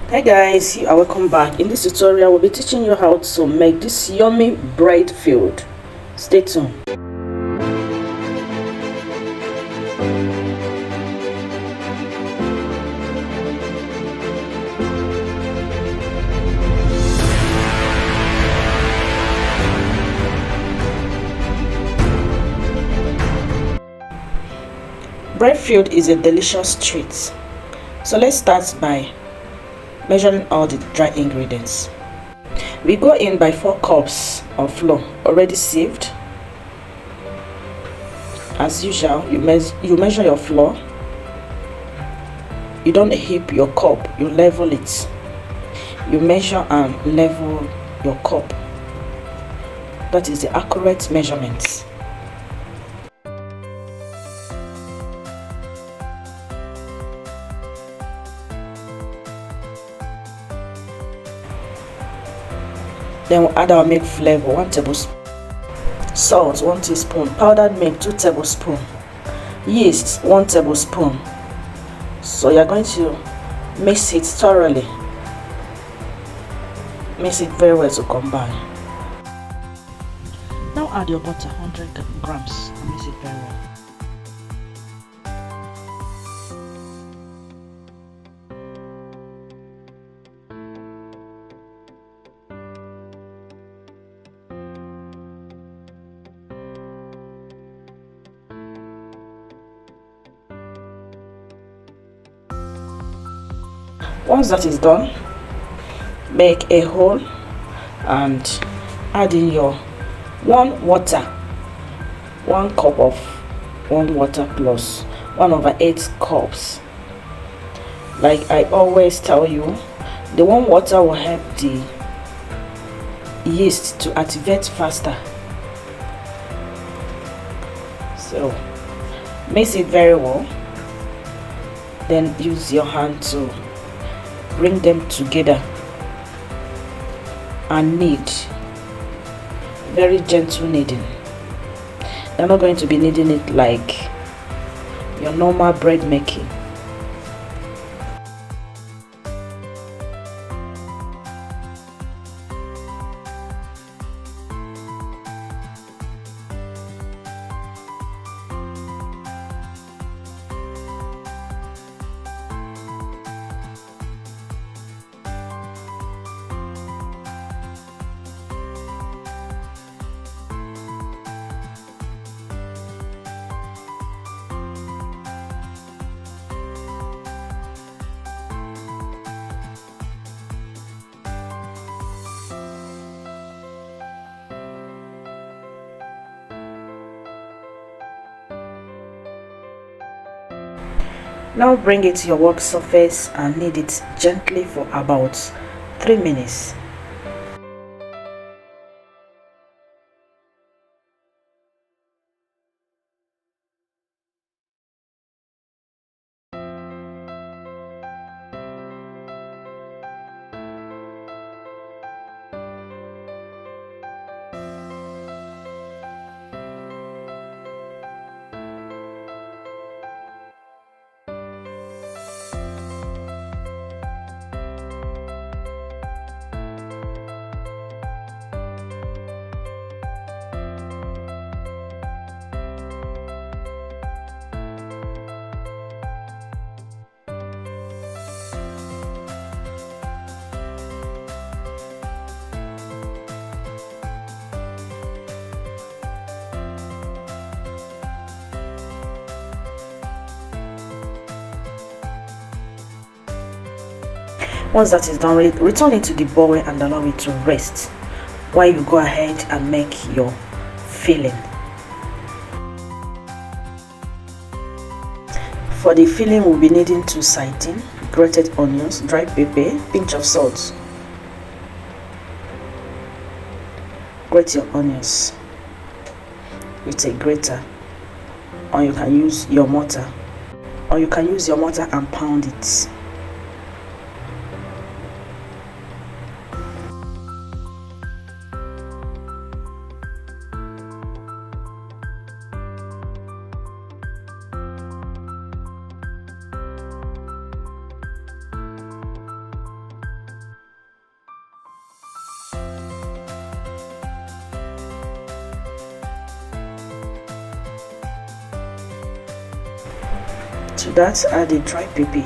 Hi guys, you are welcome back. In this tutorial we'll be teaching you how to make this yummy bread filled. Stay tuned. Bread filled is a delicious treat. So let's start by measuring all the dry ingredients. We go in by 4 cups of flour already sieved. As usual, you measure your flour. You don't heap your cup, you level it. You measure and level your cup. That is the accurate measurement. Then we'll add our milk flavor, 1 tablespoon. Salt, 1 teaspoon. Powdered milk, 2 tablespoons. Yeast, 1 tablespoon. So you're going to mix it thoroughly. Mix it very well to combine. Now add your butter, 100 grams, and mix it very well. Once that is done, make a hole and add in your 1 cup of warm water plus 1/8 cups. Like I always tell you, the warm water will help the yeast to activate faster. So mix it very well, then use your hand to bring them together and knead. Very gentle kneading. You're not going to be kneading it like your normal bread making. Now bring it to your work surface and knead it gently for about 3 minutes. Once that is done, return it to the bowl and allow it to rest while you go ahead and make your filling. For the filling, we'll be needing 2 sardine, grated onions, dry pepper, pinch of salt. Grate your onions with a grater, or you can use your mortar, and pound it. To that, add a dry pepper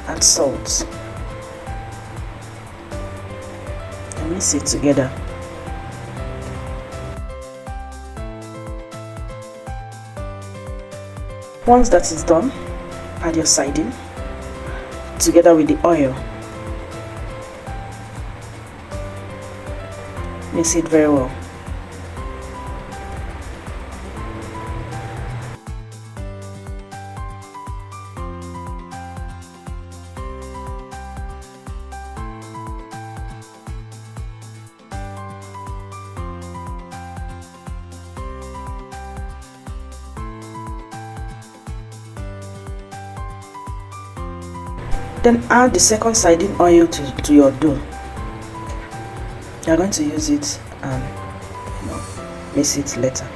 and salt and mix it together. Once that is done, add your sardine together with the oil. Mix it very well. Then add the second sardine oil to your dough. You are going to use it and mix it later.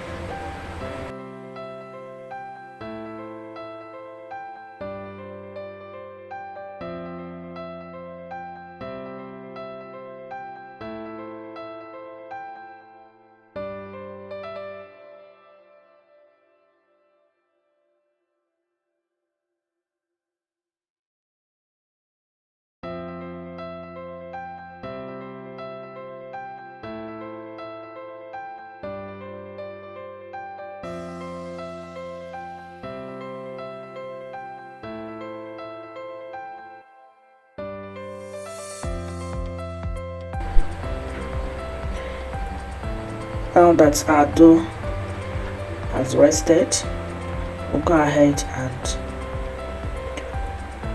Now that our dough has rested, we'll go ahead and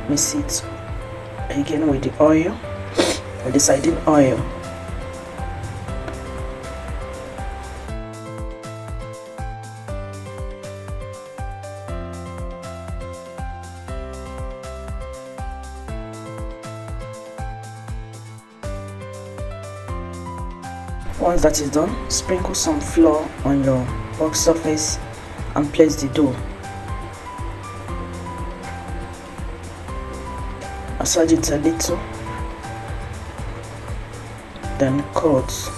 mix it again with the oil, with the sardine oil. Once that is done, sprinkle some flour on your work surface and place the dough. Massage it a little, then cut.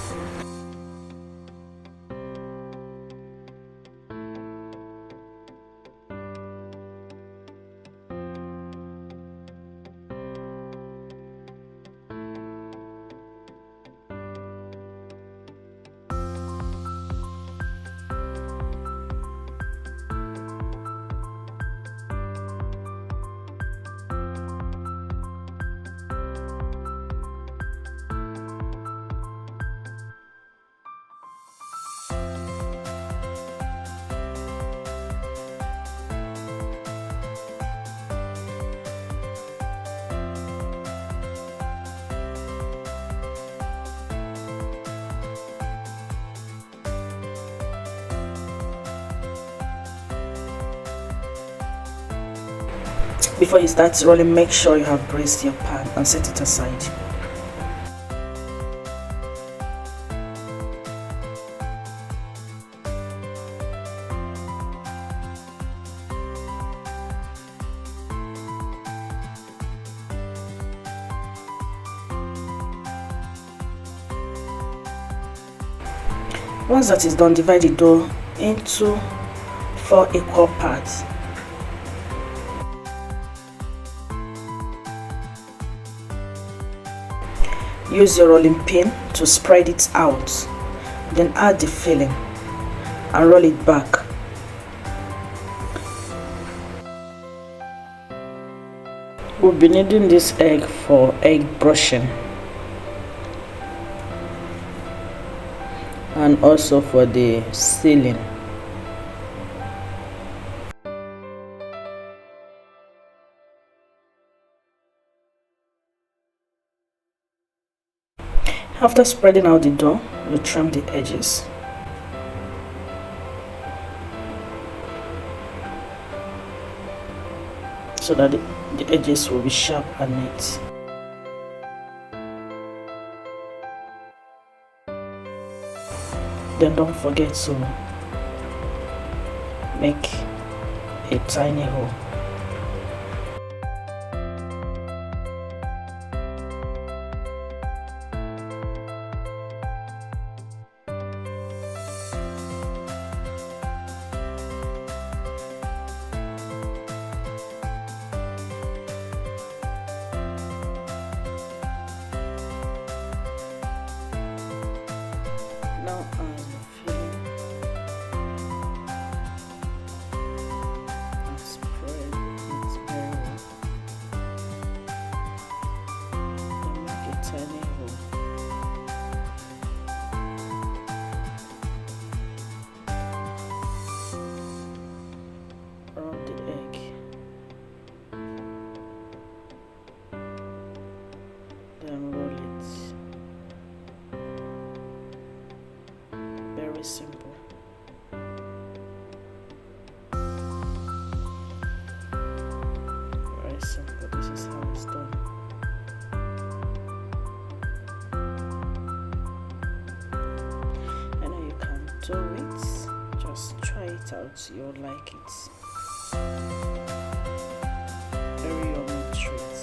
Before you start rolling, make sure you have greased your pan and set it aside. Once that is done, divide the dough into 4 equal parts. Use your rolling pin to spread it out, then add the filling and roll it back. We'll be needing this egg for egg brushing and also for the sealing. After spreading out the dough, you trim the edges. So that the edges will be sharp and neat. Then don't forget to make a tiny hole. tiny hole. Rub the egg. Then roll it. Very simple. Very simple. This is how it's done. I know you can do it. Just try it out. You'll like it. Very yummy treat.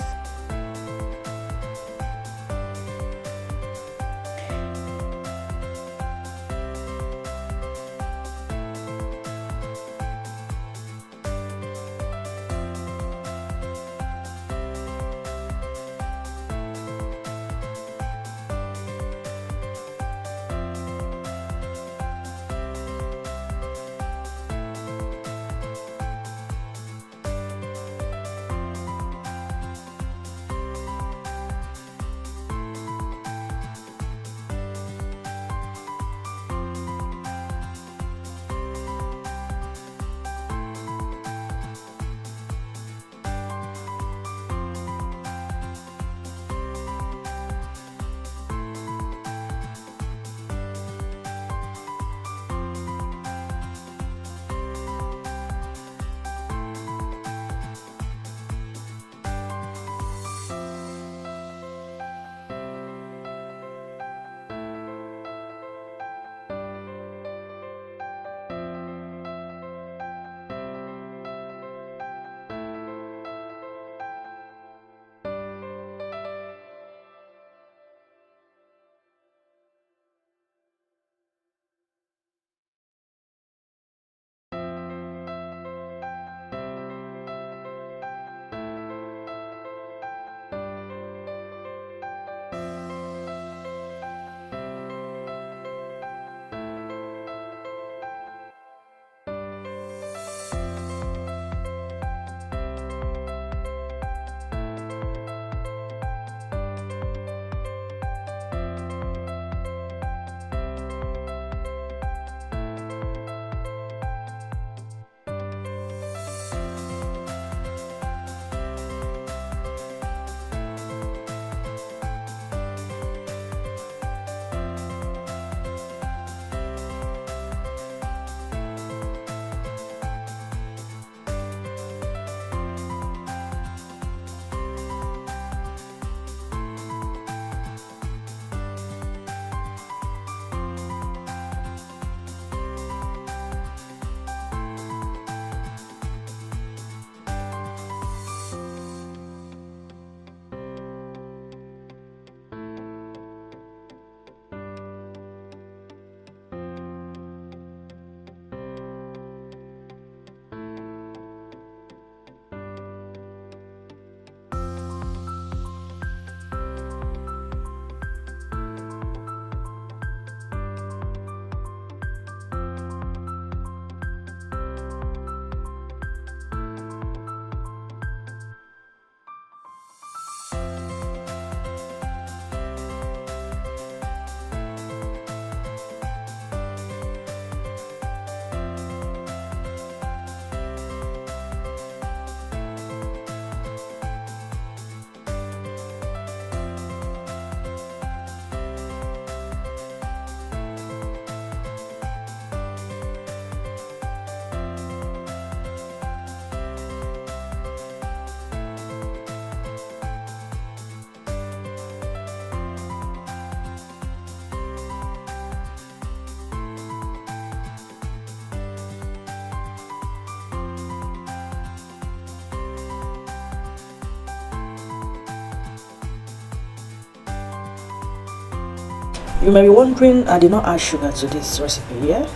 You may be wondering, I did not add sugar to this recipe. Yeah,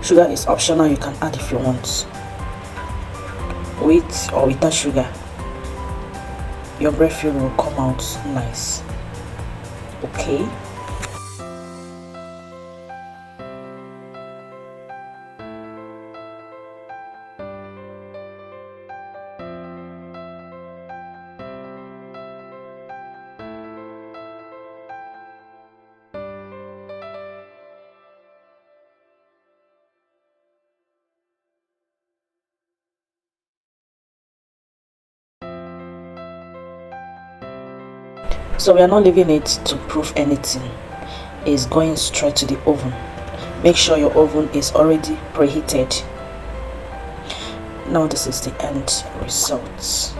sugar is optional. You can add if you want, with or without sugar. Your bread filling will come out nice. Okay. So we are not leaving it to proof anything. It's going straight to the oven. Make sure your oven is already preheated. Now this is the end result.